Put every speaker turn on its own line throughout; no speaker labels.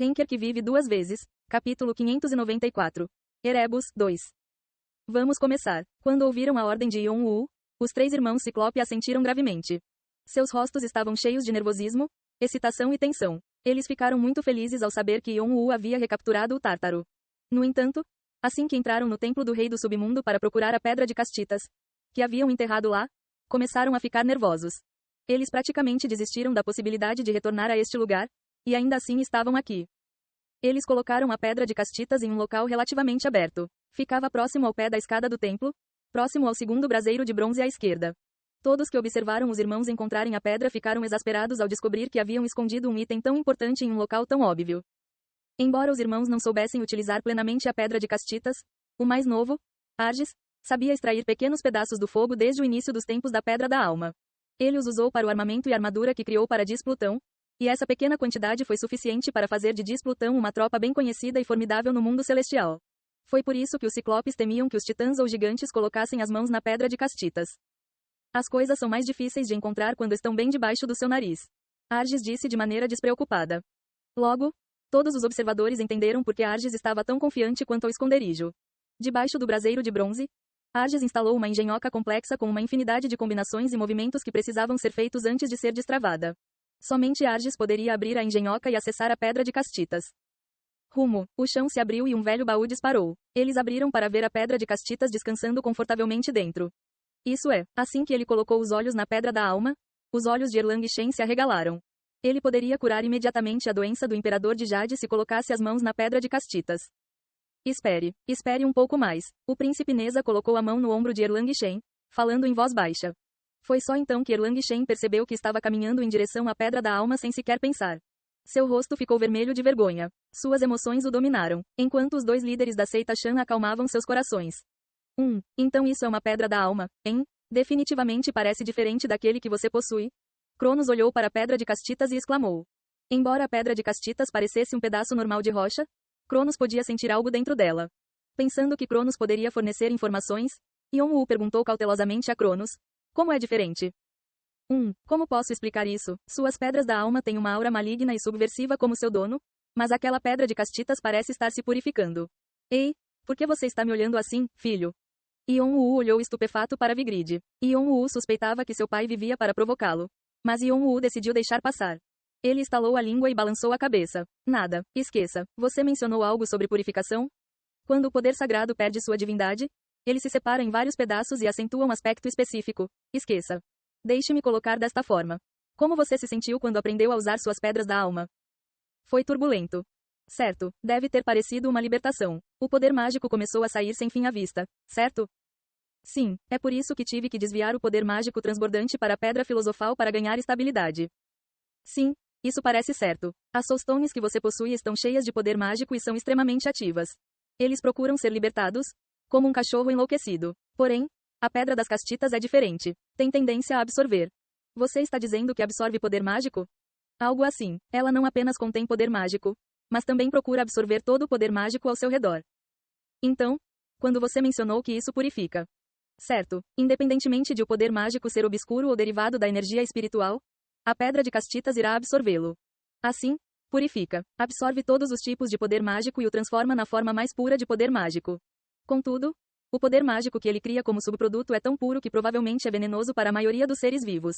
Henker que vive duas vezes. Capítulo 594. Erebus, 2. Vamos começar. Quando ouviram a ordem de Yon-Woo, os três irmãos Ciclope assentiram gravemente. Seus rostos estavam cheios de nervosismo, excitação e tensão. Eles ficaram muito felizes ao saber que Yon-Woo havia recapturado o Tártaro. No entanto, assim que entraram no templo do rei do submundo para procurar a pedra de castitas, que haviam enterrado lá, começaram a ficar nervosos. Eles praticamente desistiram da possibilidade de retornar a este lugar, e ainda assim estavam aqui. Eles colocaram a pedra de castitas em um local relativamente aberto. Ficava próximo ao pé da escada do templo, próximo ao segundo braseiro de bronze à esquerda. Todos que observaram os irmãos encontrarem a pedra ficaram exasperados ao descobrir que haviam escondido um item tão importante em um local tão óbvio. Embora os irmãos não soubessem utilizar plenamente a pedra de castitas, o mais novo, Arges, sabia extrair pequenos pedaços do fogo desde o início dos tempos da Pedra da Alma. Ele os usou para o armamento e armadura que criou para Dis-Plutão, e essa pequena quantidade foi suficiente para fazer de Dis-Plutão uma tropa bem conhecida e formidável no mundo celestial. Foi por isso que os Ciclopes temiam que os titãs ou gigantes colocassem as mãos na pedra de castitas. As coisas são mais difíceis de encontrar quando estão bem debaixo do seu nariz. Arges disse de maneira despreocupada. Logo, todos os observadores entenderam por que Arges estava tão confiante quanto ao esconderijo. Debaixo do braseiro de bronze, Arges instalou uma engenhoca complexa com uma infinidade de combinações e movimentos que precisavam ser feitos antes de ser destravada. Somente Arges poderia abrir a engenhoca e acessar a pedra de castitas. Rumo, o chão se abriu e um velho baú disparou. Eles abriram para ver a pedra de castitas descansando confortavelmente dentro. Isso é, assim que ele colocou os olhos na pedra da alma, os olhos de Erlang Shen se arregalaram. Ele poderia curar imediatamente a doença do imperador de Jade se colocasse as mãos na pedra de castitas. Espere um pouco mais. O príncipe Neza colocou a mão no ombro de Erlang Shen, falando em voz baixa. Foi só então que Erlang Shen percebeu que estava caminhando em direção à pedra da alma sem sequer pensar. Seu rosto ficou vermelho de vergonha. Suas emoções o dominaram, enquanto os dois líderes da seita Shan acalmavam seus corações. Então isso é uma pedra da alma, hein? Definitivamente parece diferente daquele que você possui. Cronos olhou para a pedra de castitas e exclamou. Embora a pedra de castitas parecesse um pedaço normal de rocha, Cronos podia sentir algo dentro dela. Pensando que Cronos poderia fornecer informações, Yon-Woo perguntou cautelosamente a Cronos. Como é diferente? Como posso explicar isso? Suas pedras da alma têm uma aura maligna e subversiva como seu dono, mas aquela pedra de castitas parece estar se purificando. Ei, por que você está me olhando assim, filho? Yon-Woo olhou estupefato para Vigrid. Yon-Woo suspeitava que seu pai vivia para provocá-lo. Mas Yon-Woo decidiu deixar passar. Ele estalou a língua e balançou a cabeça. Nada, esqueça. Você mencionou algo sobre purificação? Quando o poder sagrado perde sua divindade, ele se separa em vários pedaços e acentua um aspecto específico. Esqueça. Deixe-me colocar desta forma. Como você se sentiu quando aprendeu a usar suas pedras da alma? Foi turbulento. Certo, deve ter parecido uma libertação. O poder mágico começou a sair sem fim à vista, certo? Sim, é por isso que tive que desviar o poder mágico transbordante para a pedra filosofal para ganhar estabilidade. Sim, isso parece certo. As soulstones que você possui estão cheias de poder mágico e são extremamente ativas. Eles procuram ser libertados, como um cachorro enlouquecido. Porém, a pedra das castitas é diferente. Tem tendência a absorver. Você está dizendo que absorve poder mágico? Algo assim. Ela não apenas contém poder mágico, mas também procura absorver todo o poder mágico ao seu redor. Então, quando você mencionou que isso purifica. Certo, independentemente de o poder mágico ser obscuro ou derivado da energia espiritual, a pedra de castitas irá absorvê-lo. Assim, purifica, absorve todos os tipos de poder mágico e o transforma na forma mais pura de poder mágico. Contudo, o poder mágico que ele cria como subproduto é tão puro que provavelmente é venenoso para a maioria dos seres vivos.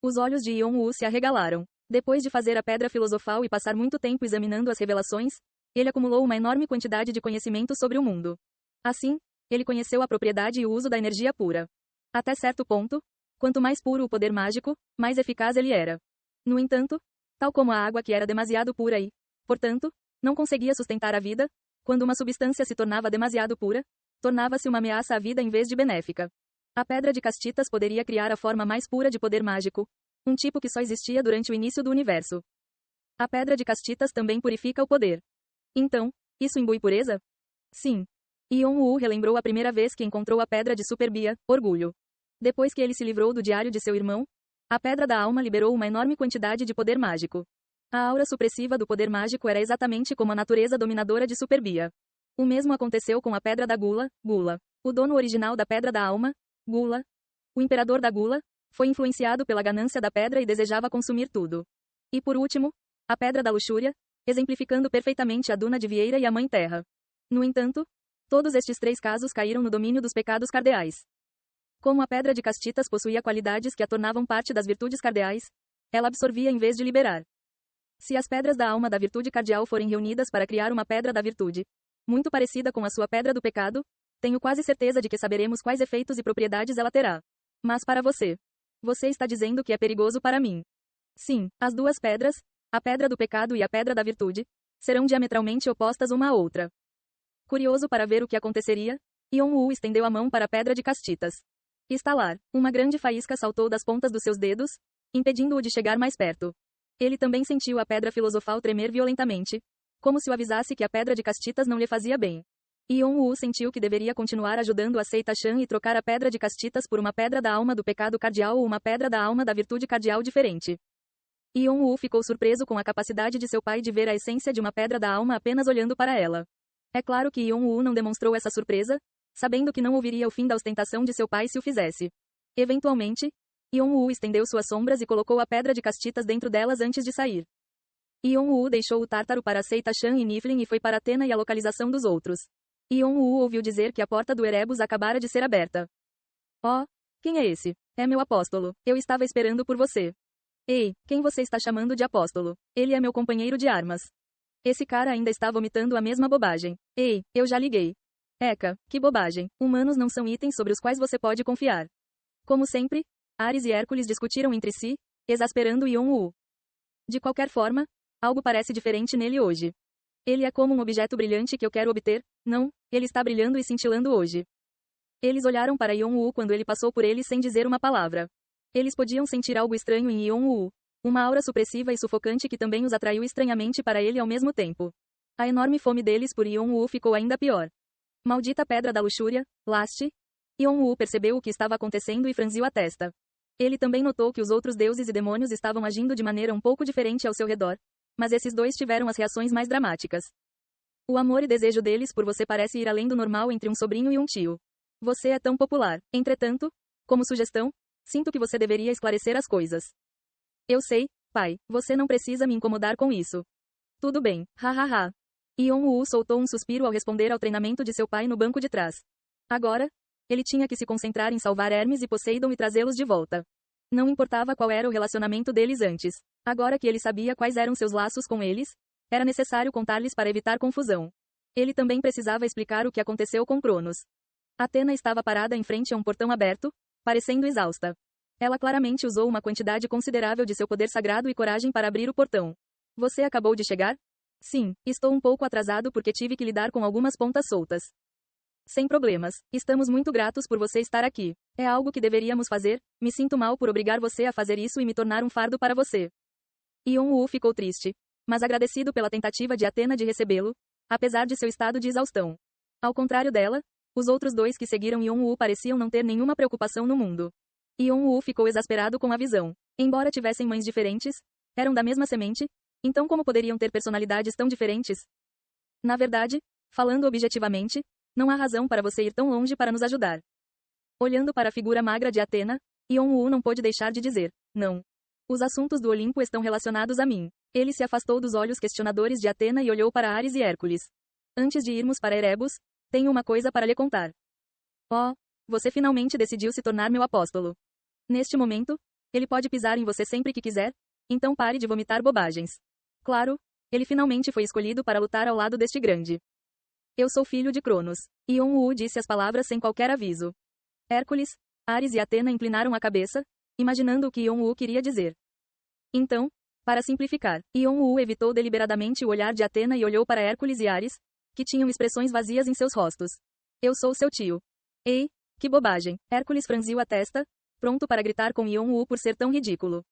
Os olhos de Yon-Woo se arregalaram. Depois de fazer a pedra filosofal e passar muito tempo examinando as revelações, ele acumulou uma enorme quantidade de conhecimento sobre o mundo. Assim, ele conheceu a propriedade e o uso da energia pura. Até certo ponto, quanto mais puro o poder mágico, mais eficaz ele era. No entanto, tal como a água que era demasiado pura e, portanto, não conseguia sustentar a vida, quando uma substância se tornava demasiado pura, tornava-se uma ameaça à vida em vez de benéfica. A pedra de castitas poderia criar a forma mais pura de poder mágico, um tipo que só existia durante o início do universo. A pedra de castitas também purifica o poder. Então, isso imbui pureza? Sim. Yon-Woo relembrou a primeira vez que encontrou a pedra de Superbia, orgulho. Depois que ele se livrou do diário de seu irmão, a pedra da alma liberou uma enorme quantidade de poder mágico. A aura supressiva do poder mágico era exatamente como a natureza dominadora de Superbia. O mesmo aconteceu com a pedra da Gula, Gula. O dono original da pedra da alma, Gula, o imperador da Gula, foi influenciado pela ganância da pedra e desejava consumir tudo. E por último, a pedra da luxúria, exemplificando perfeitamente a Duna de Vieira e a Mãe Terra. No entanto, todos estes 3 casos caíram no domínio dos pecados cardeais. Como a pedra de castitas possuía qualidades que a tornavam parte das virtudes cardeais, ela absorvia em vez de liberar. Se as pedras da alma da virtude cardeal forem reunidas para criar uma pedra da virtude, muito parecida com a sua pedra do pecado, tenho quase certeza de que saberemos quais efeitos e propriedades ela terá. Mas para você. Você está dizendo que é perigoso para mim. Sim, as 2 pedras, a pedra do pecado e a pedra da virtude, serão diametralmente opostas uma à outra. Curioso para ver o que aconteceria, Yon-Woo estendeu a mão para a pedra de castitas. Estalar, uma grande faísca saltou das pontas dos seus dedos, impedindo-o de chegar mais perto. Ele também sentiu a pedra filosofal tremer violentamente, como se o avisasse que a pedra de castitas não lhe fazia bem. Yon-Woo sentiu que deveria continuar ajudando a seita Shan e trocar a pedra de castitas por uma pedra da alma do pecado cardeal ou uma pedra da alma da virtude cardeal diferente. Yon-Woo ficou surpreso com a capacidade de seu pai de ver a essência de uma pedra da alma apenas olhando para ela. É claro que Yon-Woo não demonstrou essa surpresa, sabendo que não ouviria o fim da ostentação de seu pai se o fizesse. Eventualmente, Yon-Woo estendeu suas sombras e colocou a pedra de castitas dentro delas antes de sair. Yon-Woo deixou o Tártaro para a seita Shan e Niflheim e foi para Athena e a localização dos outros. Yon-Woo ouviu dizer que a porta do Erebus acabara de ser aberta. Oh, quem é esse? É meu apóstolo. Eu estava esperando por você. Ei, quem você está chamando de apóstolo? Ele é meu companheiro de armas. Esse cara ainda está vomitando a mesma bobagem. Ei, eu já liguei. Eca, que bobagem. Humanos não são itens sobre os quais você pode confiar. Como sempre, Ares e Hércules discutiram entre si, exasperando Yon-Woo. De qualquer forma, algo parece diferente nele hoje. Ele é como um objeto brilhante que eu quero obter, não, ele está brilhando e cintilando hoje. Eles olharam para Yon-Woo quando ele passou por eles sem dizer uma palavra. Eles podiam sentir algo estranho em Yon-Woo, uma aura supressiva e sufocante que também os atraiu estranhamente para ele ao mesmo tempo. A enorme fome deles por Yon-Woo ficou ainda pior. Maldita pedra da luxúria, Last. Yon-Woo percebeu o que estava acontecendo e franziu a testa. Ele também notou que os outros deuses e demônios estavam agindo de maneira um pouco diferente ao seu redor, mas esses 2 tiveram as reações mais dramáticas. O amor e desejo deles por você parece ir além do normal entre um sobrinho e um tio. Você é tão popular. Entretanto, como sugestão, sinto que você deveria esclarecer as coisas. Eu sei, pai, você não precisa me incomodar com isso. Tudo bem, hahaha. Yon-Woo soltou um suspiro ao responder ao treinamento de seu pai no banco de trás. Agora, ele tinha que se concentrar em salvar Hermes e Poseidon e trazê-los de volta. Não importava qual era o relacionamento deles antes. Agora que ele sabia quais eram seus laços com eles, era necessário contar-lhes para evitar confusão. Ele também precisava explicar o que aconteceu com Cronos. Athena estava parada em frente a um portão aberto, parecendo exausta. Ela claramente usou uma quantidade considerável de seu poder sagrado e coragem para abrir o portão. Você acabou de chegar? Sim, estou um pouco atrasado porque tive que lidar com algumas pontas soltas. Sem problemas, estamos muito gratos por você estar aqui. É algo que deveríamos fazer, me sinto mal por obrigar você a fazer isso e me tornar um fardo para você. Yon-Woo ficou triste, mas agradecido pela tentativa de Athena de recebê-lo, apesar de seu estado de exaustão. Ao contrário dela, os outros 2 que seguiram Yon-Woo pareciam não ter nenhuma preocupação no mundo. Yon-Woo ficou exasperado com a visão. Embora tivessem mães diferentes, eram da mesma semente, então como poderiam ter personalidades tão diferentes? Na verdade, falando objetivamente, não há razão para você ir tão longe para nos ajudar. Olhando para a figura magra de Athena, Yon-Woo não pôde deixar de dizer, não. Os assuntos do Olimpo estão relacionados a mim. Ele se afastou dos olhos questionadores de Athena e olhou para Ares e Hércules. Antes de irmos para Erebus, tenho uma coisa para lhe contar. Oh, você finalmente decidiu se tornar meu apóstolo. Neste momento, ele pode pisar em você sempre que quiser, então pare de vomitar bobagens. Claro, ele finalmente foi escolhido para lutar ao lado deste grande. Eu sou filho de Cronos. Yon-Woo disse as palavras sem qualquer aviso. Hércules, Ares e Athena inclinaram a cabeça, imaginando o que Yon-Woo queria dizer. Então, para simplificar, Yon-Woo evitou deliberadamente o olhar de Athena e olhou para Hércules e Ares, que tinham expressões vazias em seus rostos. Eu sou seu tio. Ei, que bobagem. Hércules franziu a testa, pronto para gritar com Yon-Woo por ser tão ridículo.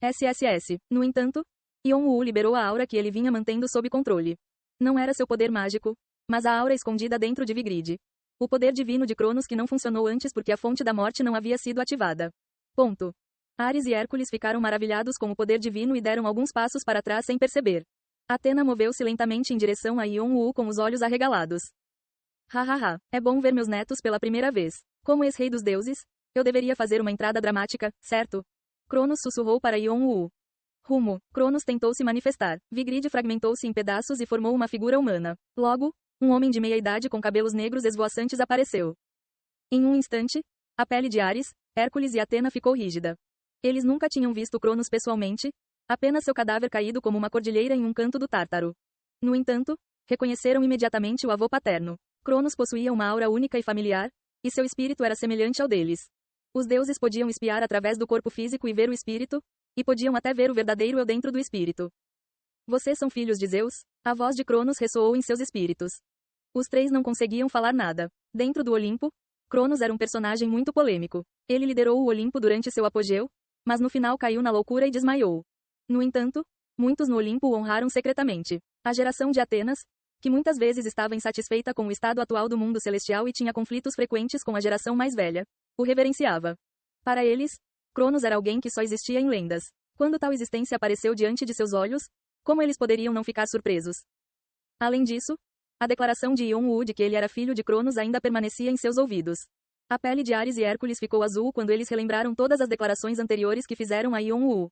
SSS. No entanto, Yon-Woo liberou a aura que ele vinha mantendo sob controle. Não era seu poder mágico, mas a aura escondida dentro de Vigrid. O poder divino de Cronos que não funcionou antes porque a fonte da morte não havia sido ativada. Ponto. Ares e Hércules ficaram maravilhados com o poder divino e deram alguns passos para trás sem perceber. Athena moveu-se lentamente em direção a Yon-Woo com os olhos arregalados. Hahaha, é bom ver meus netos pela primeira vez. Como ex-rei dos deuses, eu deveria fazer uma entrada dramática, certo? Cronos sussurrou para Yon-Woo. Rumo. Cronos tentou se manifestar. Vigrid fragmentou-se em pedaços e formou uma figura humana. Logo, um homem de meia idade com cabelos negros esvoaçantes apareceu. Em um instante, a pele de Ares, Hércules e Atena ficou rígida. Eles nunca tinham visto Cronos pessoalmente, apenas seu cadáver caído como uma cordilheira em um canto do Tártaro. No entanto, reconheceram imediatamente o avô paterno. Cronos possuía uma aura única e familiar, e seu espírito era semelhante ao deles. Os deuses podiam espiar através do corpo físico e ver o espírito, e podiam até ver o verdadeiro eu dentro do espírito. Vocês são filhos de Zeus? A voz de Cronos ressoou em seus espíritos. Os três não conseguiam falar nada. Dentro do Olimpo, Cronos era um personagem muito polêmico. Ele liderou o Olimpo durante seu apogeu, mas no final caiu na loucura e desmaiou. No entanto, muitos no Olimpo o honraram secretamente. A geração de Atenas, que muitas vezes estava insatisfeita com o estado atual do mundo celestial e tinha conflitos frequentes com a geração mais velha, o reverenciava. Para eles, Cronos era alguém que só existia em lendas. Quando tal existência apareceu diante de seus olhos, como eles poderiam não ficar surpresos? Além disso, a declaração de Ion-Woo de que ele era filho de Cronos ainda permanecia em seus ouvidos. A pele de Ares e Hércules ficou azul quando eles relembraram todas as declarações anteriores que fizeram a Ion-Woo.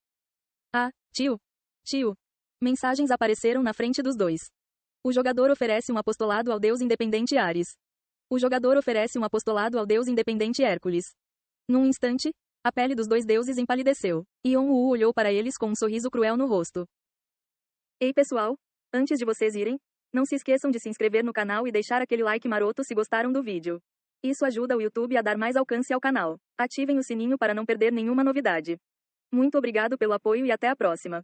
Ah, tio. Tio. Mensagens apareceram na frente dos dois. O jogador oferece um apostolado ao deus independente Ares. O jogador oferece um apostolado ao deus independente Hércules. Num instante, a pele dos dois deuses empalideceu. Ion-Woo olhou para eles com um sorriso cruel no rosto. Ei pessoal, antes de vocês irem, não se esqueçam de se inscrever no canal e deixar aquele like maroto se gostaram do vídeo. Isso ajuda o YouTube a dar mais alcance ao canal. Ativem o sininho para não perder nenhuma novidade. Muito obrigado pelo apoio e até a próxima.